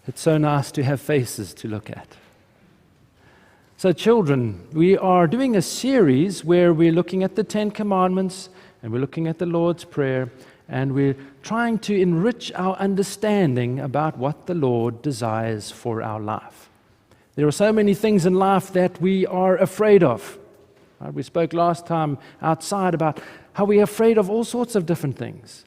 It's so nice to have faces to look at. So children, we are doing a series where we're looking at the Ten Commandments and we're looking at the Lord's Prayer, and we're trying to enrich our understanding about what the Lord desires for our life. There are so many things in life that we are afraid of. We spoke last time outside about how we are afraid of all sorts of different things.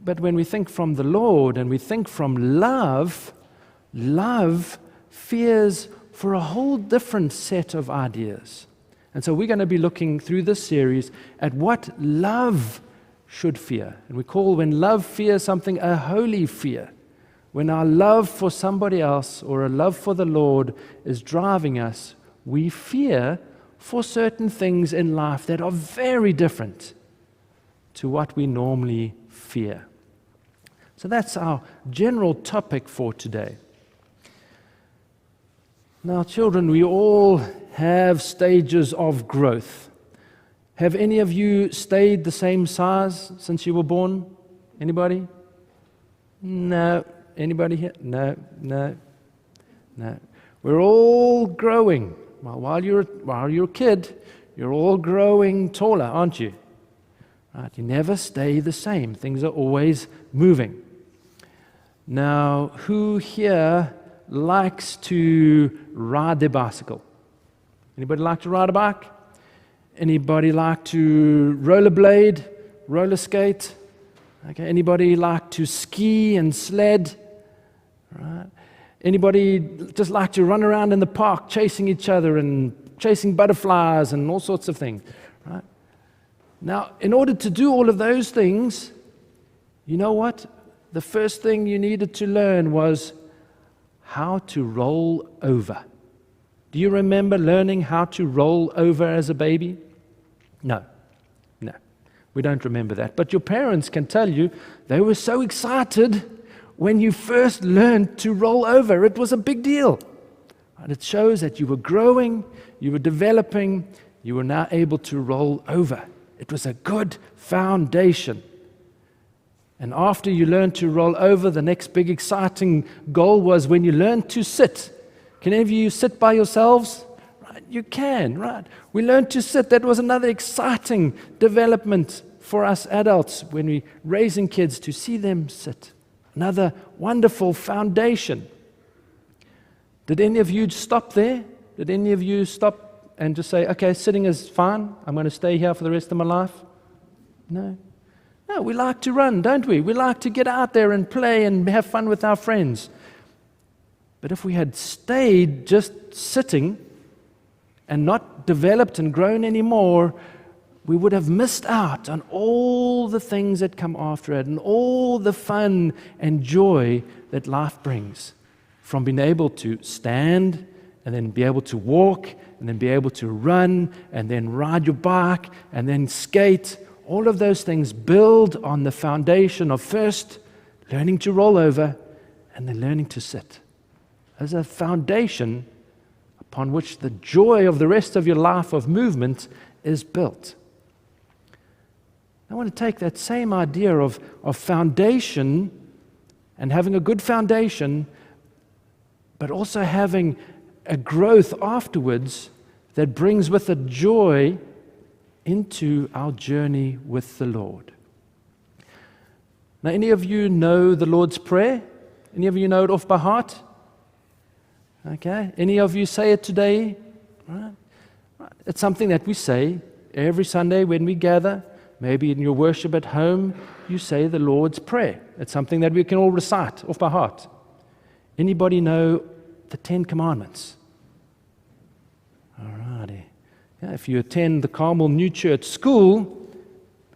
But when we think from the Lord and we think from love, love fears for a whole different set of ideas. And so we're going to be looking through this series at what love should fear. And we call when love fears something a holy fear. When our love for somebody else or a love for the Lord is driving us, we fear for certain things in life that are very different to what we normally fear. So that's our general topic for today. Now, children, we all have stages of growth. Have any of you stayed the same size since you were born? Anybody? No. Anybody here? No. We're all growing. Well, while you're a kid, you're all growing taller, aren't you? Right? You never stay the same. Things are always moving. Now, who here likes to ride their bicycle? Anybody like to ride a bike? Anybody like to rollerblade, roller skate? Okay. Anybody like to ski and sled? Right. Anybody just like to run around in the park chasing each other and chasing butterflies and all sorts of things? Right. Now, in order to do all of those things, you know what? The first thing you needed to learn was how to roll over. Do you remember learning how to roll over as a baby? No, we don't remember that. But your parents can tell you they were so excited when you first learned to roll over. It was a big deal. And it shows that you were growing, you were developing, you were now able to roll over. It was a good foundation. And after you learned to roll over, the next big exciting goal was when you learned to sit. Can any of you sit by yourselves? Right, you can, right? We learned to sit. That was another exciting development for us adults when we're raising kids, to see them sit. Another wonderful foundation. Did any of you stop there? Did any of you stop and just say, okay, sitting is fine, I'm going to stay here for the rest of my life? No. No, we like to run, don't we? We like to get out there and play and have fun with our friends. But if we had stayed just sitting and not developed and grown anymore, we would have missed out on all the things that come after it and all the fun and joy that life brings. From being able to stand and then be able to walk and then be able to run and then ride your bike and then skate. All of those things build on the foundation of first learning to roll over and then learning to sit. As a foundation upon which the joy of the rest of your life of movement is built. I want to take that same idea of foundation and having a good foundation, but also having a growth afterwards that brings with it joy into our journey with the Lord. Now, any of you know the Lord's Prayer? Any of you know it off by heart? Okay. Any of you say it today? Right. It's something that we say every Sunday when we gather. Maybe in your worship at home, you say the Lord's Prayer. It's something that we can all recite off by heart. Anybody know the Ten Commandments? All righty. If you attend the Carmel New Church School,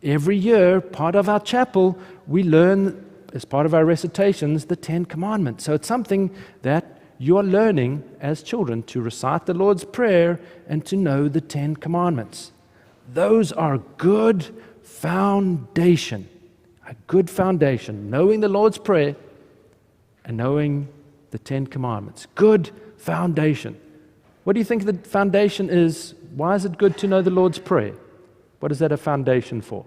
every year, part of our chapel, we learn, as part of our recitations, the Ten Commandments. So it's something that you are learning as children, to recite the Lord's Prayer and to know the Ten Commandments. Those are good foundation, a good foundation, knowing the Lord's Prayer and knowing the Ten Commandments. Good foundation. What do you think the foundation is? Why is it good to know the Lord's Prayer? What is that a foundation for?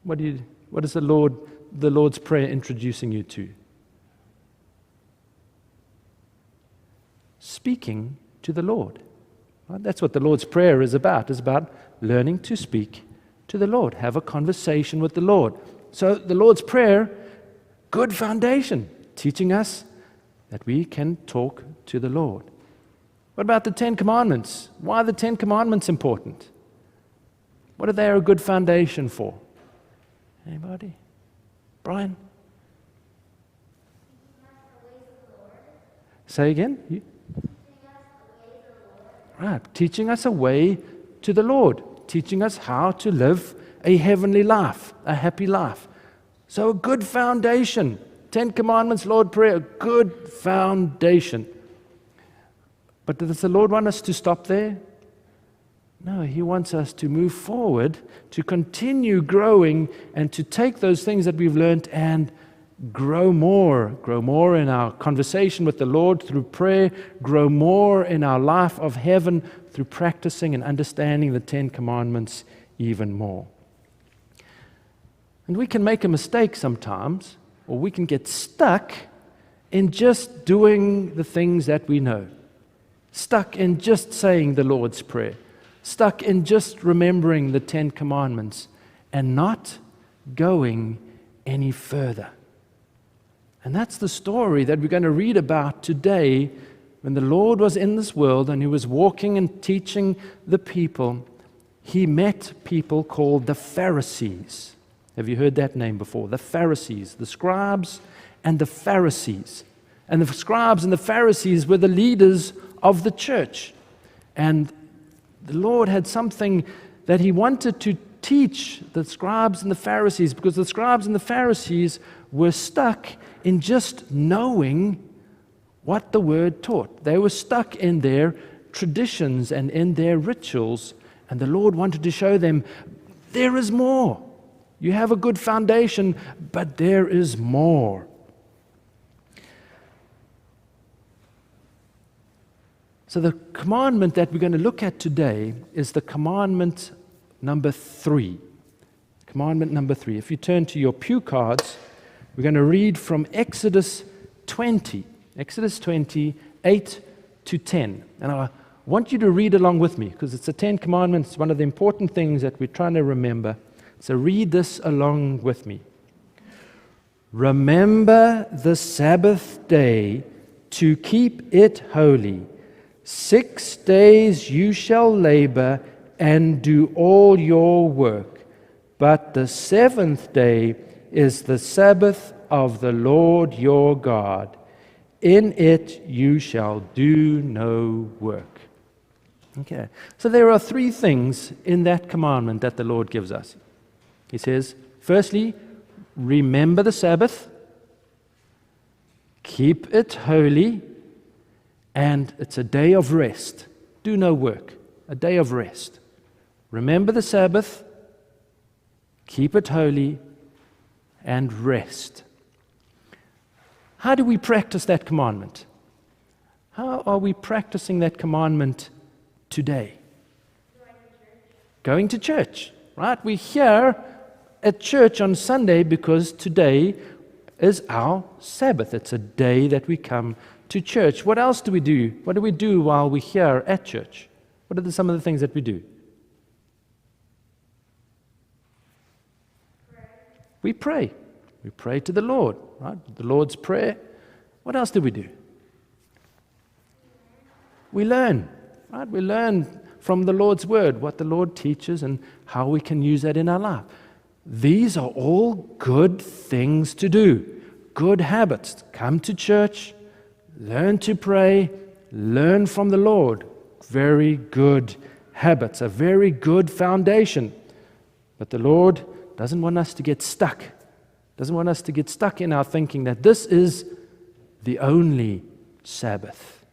What is the Lord's Prayer introducing you to? speaking to the Lord. Right? That's what the Lord's Prayer is about. It's about learning to speak to the Lord, have a conversation with the Lord. So the Lord's Prayer, good foundation, teaching us that we can talk to the Lord. What about the Ten Commandments? Why are the Ten Commandments important? What are they a good foundation for? Anybody? Brian? Say again? You? Right, teaching us a way to the Lord, teaching us how to live a heavenly life, a happy life. So a good foundation. Ten Commandments, Lord Prayer, a good foundation. But does the Lord want us to stop there? No, He wants us to move forward, to continue growing, and to take those things that we've learned and grow more in our conversation with the Lord through prayer, grow more in our life of heaven through practicing and understanding the Ten Commandments even more. And we can make a mistake sometimes, or we can get stuck in just doing the things that we know, stuck in just saying the Lord's Prayer, stuck in just remembering the Ten Commandments, and not going any further. And that's the story that we're going to read about today. When the Lord was in this world and He was walking and teaching the people, He met people called the Pharisees. Have you heard that name before? The Pharisees, the scribes and the Pharisees. And the scribes and the Pharisees were the leaders of the church. And the Lord had something that He wanted to teach the scribes and the Pharisees, because the scribes and the Pharisees were stuck in just knowing what the Word taught. They were stuck in their traditions and in their rituals, and the Lord wanted to show them there is more. You have a good foundation, but there is more. So the commandment that we're going to look at today is the commandment number 3. Commandment number 3. If you turn to your pew cards, we're going to read from Exodus 20, 8 to 10. And I want you to read along with me, because it's the Ten Commandments. It's one of the important things that we're trying to remember. So read this along with me. Remember the Sabbath day to keep it holy. 6 days you shall labor and do all your work. But the seventh day is the Sabbath of the Lord your God. In it you shall do no work. Okay, so there are 3 things in that commandment that the Lord gives us. He says, firstly, remember the Sabbath, keep it holy, and it's a day of rest. Do no work, a day of rest. Remember the Sabbath, keep it holy, and rest. How do we practice that commandment? How are we practicing that commandment today? Going to church, right? We're here at church on Sunday because today is our Sabbath. It's a day that we come to church. What else do we do? What do we do while we're here at church? What are some of the things that we do? We pray. We pray to the Lord, right? The Lord's Prayer. What else do we do? We learn, right? We learn from the Lord's Word what the Lord teaches and how we can use that in our life. These are all good things to do, good habits. Come to church, learn to pray, learn from the Lord. Very good habits, a very good foundation. But the Lord doesn't want us to get stuck. Doesn't want us to get stuck in our thinking that this is the only Sabbath.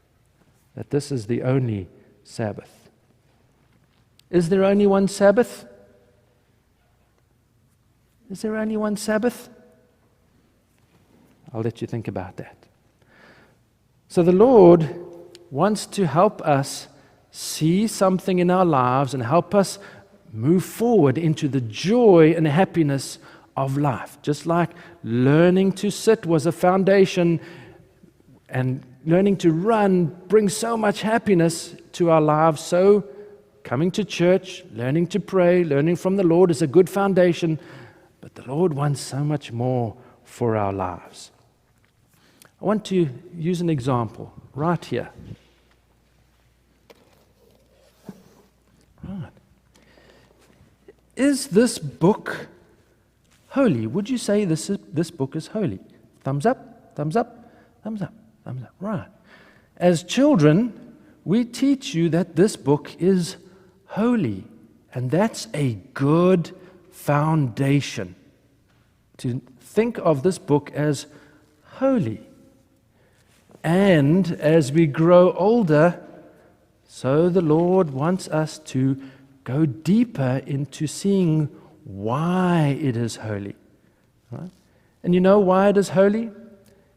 That this is the only Sabbath. Is there only one Sabbath? Is there only one Sabbath? I'll let you think about that. So the Lord wants to help us see something in our lives and help us move forward into the joy and happiness of life. Just like learning to sit was a foundation, and learning to run brings so much happiness to our lives. So coming to church, learning to pray, learning from the Lord is a good foundation, but the Lord wants so much more for our lives. I want to use an example right here. Right. Is this book holy? Would you say this book is holy? Thumbs up, thumbs up, thumbs up, thumbs up. Right. As children, we teach you that this book is holy, and that's a good foundation to think of this book as holy. And as we grow older, so the Lord wants us to go deeper into seeing why it is holy. Right? And you know why it is holy?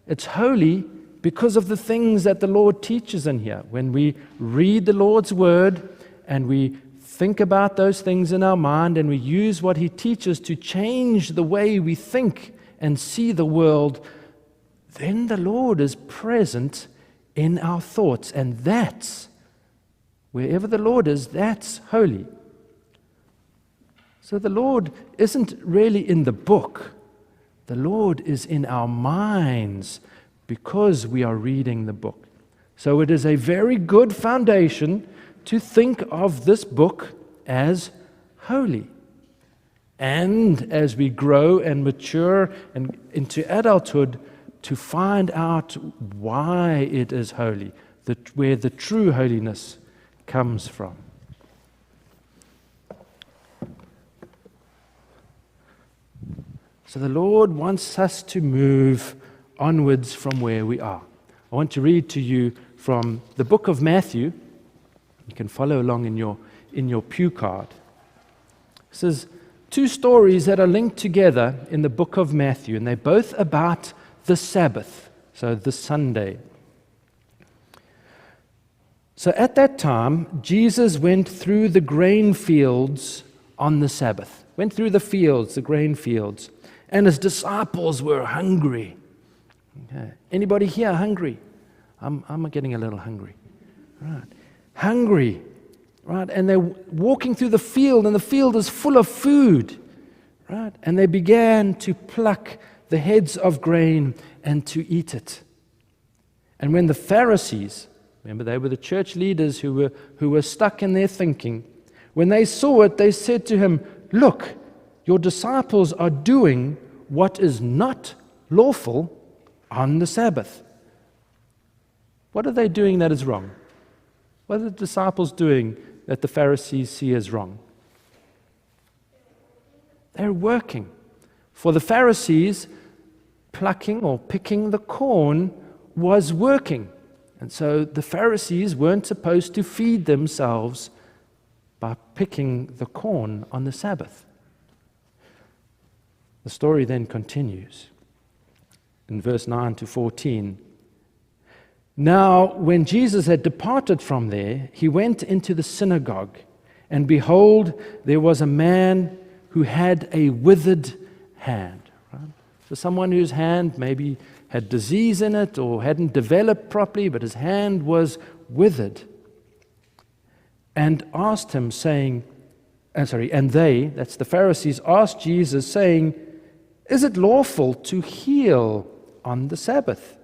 It's holy because of the things that the Lord teaches in here. When we read the Lord's word and we think about those things in our mind and we use what He teaches to change the way we think and see the world, then the Lord is present in our thoughts. And that's, wherever the Lord is, that's holy. So the Lord isn't really in the book. The Lord is in our minds because we are reading the book. So it is a very good foundation to think of this book as holy. And as we grow and mature and into adulthood, to find out why it is holy, where the true holiness comes from. So the Lord wants us to move onwards from where we are. I want to read to you from the book of Matthew. You can follow along in your pew card. This is two stories that are linked together in the book of Matthew, and they're both about the Sabbath, so the Sunday. So at that time, Jesus went through the grain fields on the Sabbath. Went through the fields, the grain fields, and His disciples were hungry. Okay. Anybody here hungry? I'm getting a little hungry. Right. Hungry. Right. And they're walking through the field, and the field is full of food. Right. And they began to pluck the heads of grain and to eat it. And when the Pharisees, remember they were the church leaders who were stuck in their thinking, when they saw it, they said to Him, "Look, your disciples are doing what is not lawful on the Sabbath." What are they doing that is wrong? What are the disciples doing that the Pharisees see as wrong? They're working. For the Pharisees, plucking or picking the corn was working. And so the Pharisees weren't supposed to feed themselves by picking the corn on the Sabbath. The story then continues in verse 9 to 14. Now, when Jesus had departed from there, He went into the synagogue, and behold, there was a man who had a withered hand. Right? So someone whose hand maybe had disease in it or hadn't developed properly, but his hand was withered. And asked Him, saying, and they, that's the Pharisees, asked Jesus, saying, "Is it lawful to heal on the Sabbath?"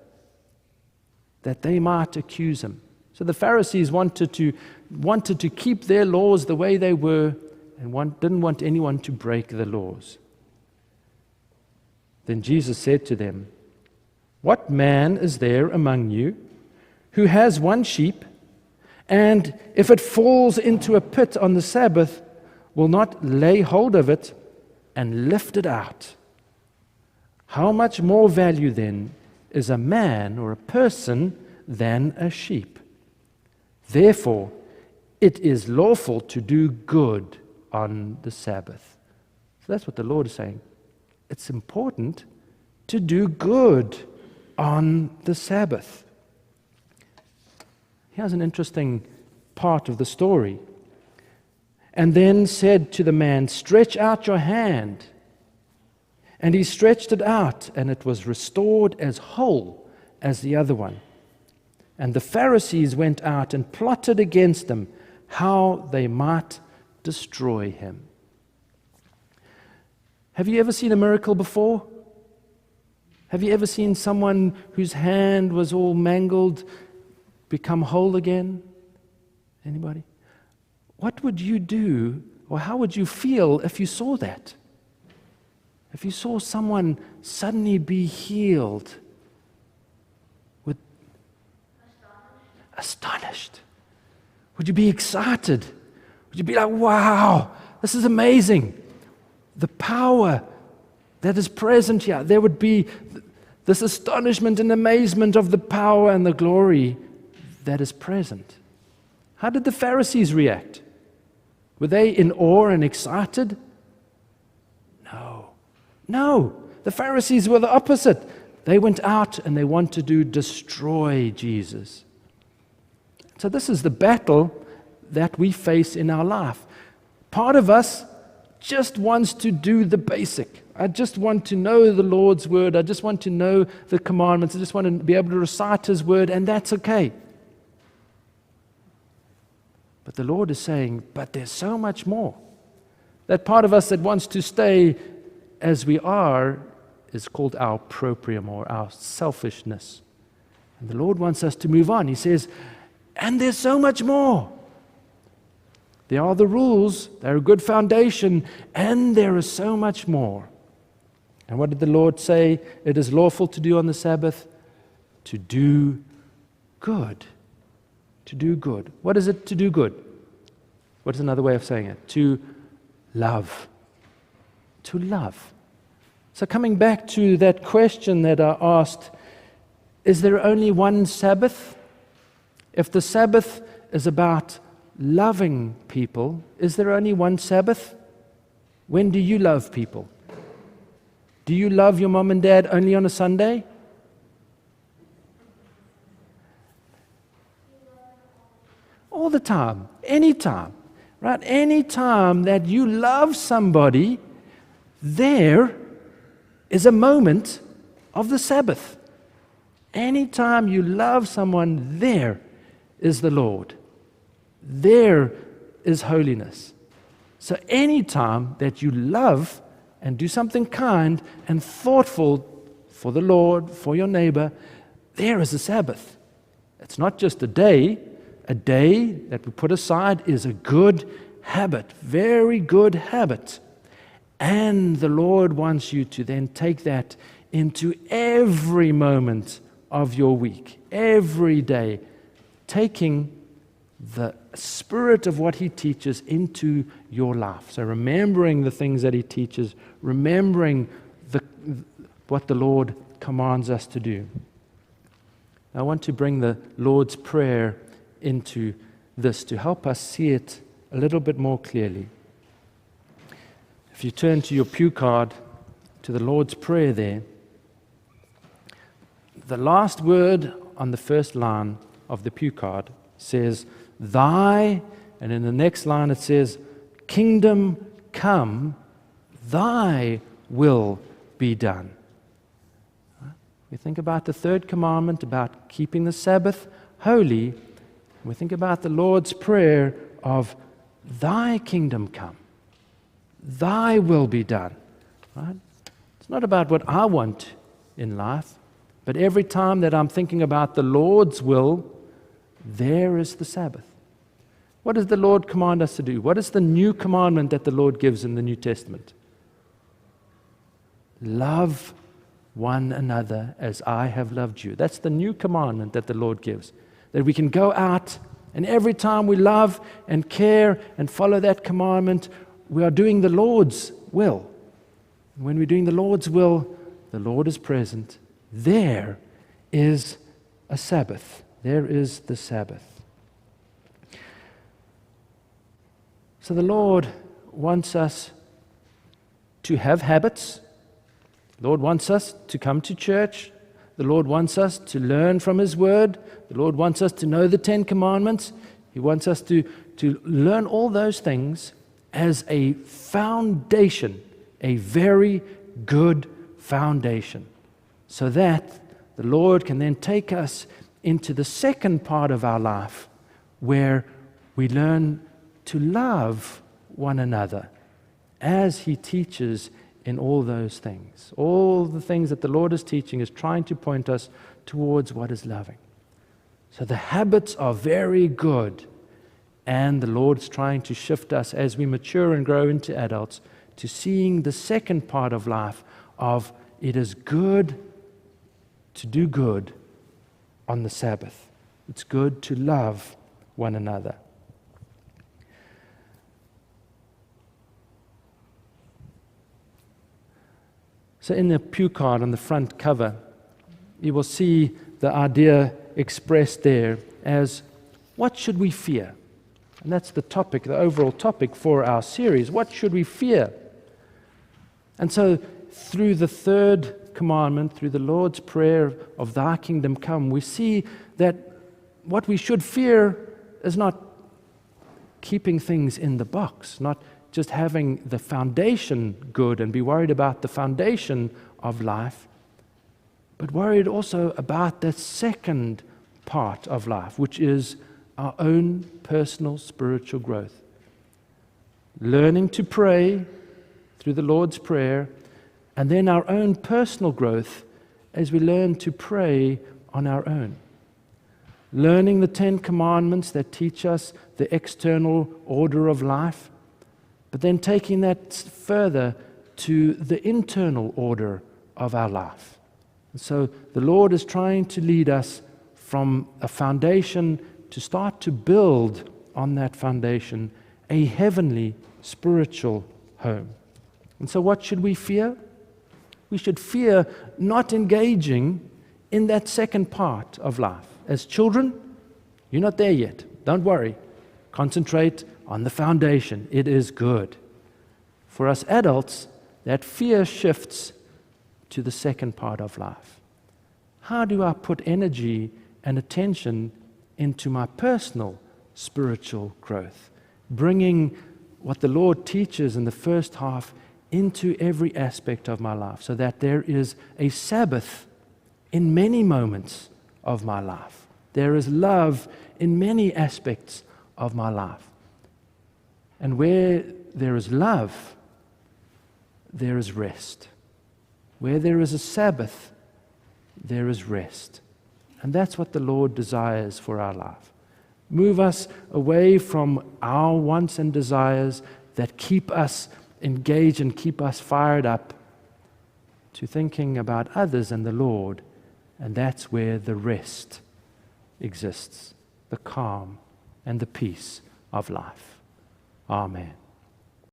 That they might accuse Him. So the Pharisees wanted to keep their laws the way they were and didn't want anyone to break the laws. Then Jesus said to them, "What man is there among you who has one sheep, and if it falls into a pit on the Sabbath, will not lay hold of it and lift it out? How much more value then is a man or a person than a sheep? Therefore, it is lawful to do good on the Sabbath." So that's what the Lord is saying. It's important to do good on the Sabbath. Here's an interesting part of the story. And then said to the man, "Stretch out your hand." And he stretched it out, and it was restored as whole as the other one. And the Pharisees went out and plotted against him, how they might destroy him. Have you ever seen a miracle before? Have you ever seen someone whose hand was all mangled become whole again? Anybody? What would you do, or how would you feel if you saw that? If you saw someone suddenly be healed? Astonished. Would you be excited? Would you be like, wow, this is amazing? The power that is present here. There would be this astonishment and amazement of the power and the glory that is present. How did the Pharisees react? Were they in awe and excited? No. The Pharisees were the opposite. They went out and they wanted to destroy Jesus. So this is the battle that we face in our life. Part of us just wants to do the basic. I just want to know the Lord's word. I just want to know the commandments. I just want to be able to recite His word, and that's okay. But the Lord is saying, but there's so much more. That part of us that wants to stay as we are is called our proprium, or our selfishness. And the Lord wants us to move on. He says, and there's so much more. There are the rules, they're a good foundation, and there is so much more. And what did the Lord say it is lawful to do on the Sabbath? To do good. To do good. What is it to do good? What is another way of saying it? To love. To love. So coming back to that question that I asked, is there only one Sabbath? If the Sabbath is about loving people, is there only one Sabbath? When do you love people? Do you love your mom and dad only on a Sunday? All the time, anytime, right? Anytime that you love somebody, there is a moment of the Sabbath. Anytime you love someone, there is the Lord. There is holiness. So anytime that you love and do something kind and thoughtful for the Lord, for your neighbor, there is a Sabbath. It's not just a day. A day that we put aside is a good habit, very good habit. And the Lord wants you to then take that into every moment of your week, every day, taking the spirit of what He teaches into your life. So remembering the things that He teaches, remembering what the Lord commands us to do. I want to bring the Lord's Prayer into this to help us see it a little bit more clearly. If you turn to your pew card, to the Lord's Prayer there, the last word on the first line of the pew card says, Thy, and in the next line it says, Kingdom come, Thy will be done. We think about the third commandment, about keeping the Sabbath holy. We think about the Lord's Prayer of Thy kingdom come, Thy will be done. Right? It's not about what I want in life, but every time that I'm thinking about the Lord's will, there is the Sabbath. What does the Lord command us to do? What is the new commandment that the Lord gives in the New Testament? Love one another as I have loved you. That's the new commandment that the Lord gives. That we can go out, and every time we love and care and follow that commandment, we are doing the Lord's will. When we're doing the Lord's will, the Lord is present. There is a Sabbath. There is the Sabbath. So the Lord wants us to have habits. The Lord wants us to come to church. The Lord wants us to learn from His Word. The Lord wants us to know the Ten Commandments. He wants us to learn all those things as a foundation, a very good foundation, so that the Lord can then take us into the second part of our life where we learn to love one another as He teaches in all those things. All the things that the Lord is teaching is trying to point us towards what is loving. So the habits are very good, and the Lord's trying to shift us as we mature and grow into adults to seeing the second part of life of it is good to do good on the Sabbath. It's good to love one another. So in the pew card on the front cover, you will see the idea expressed there as, what should we fear? And that's the topic, the overall topic for our series. What should we fear? And so through the third commandment, through the Lord's Prayer of Thy kingdom come, we see that what we should fear is not keeping things in the box, not just having the foundation good and be worried about the foundation of life, but worried also about that second part of life, which is our own personal spiritual growth. Learning to pray through the Lord's Prayer, and then our own personal growth as we learn to pray on our own. Learning the 10 Commandments that teach us the external order of life, but then taking that further to the internal order of our life. And so the Lord is trying to lead us from a foundation to start to build on that foundation a heavenly spiritual home. And so what should we fear? We should fear not engaging in that second part of life. As children, you're not there yet. Don't worry. Concentrate on the foundation. It is good. For us adults, that fear shifts to the second part of life. How do I put energy and attention into my personal spiritual growth? Bringing what the Lord teaches in the first half into every aspect of my life, so that there is a Sabbath in many moments of my life. There is love in many aspects of my life. And where there is love, there is rest. Where there is a Sabbath, there is rest. And that's what the Lord desires for our life. Move us away from our wants and desires that keep us engaged and keep us fired up to thinking about others and the Lord. And that's where the rest exists, the calm and the peace of life. Amen.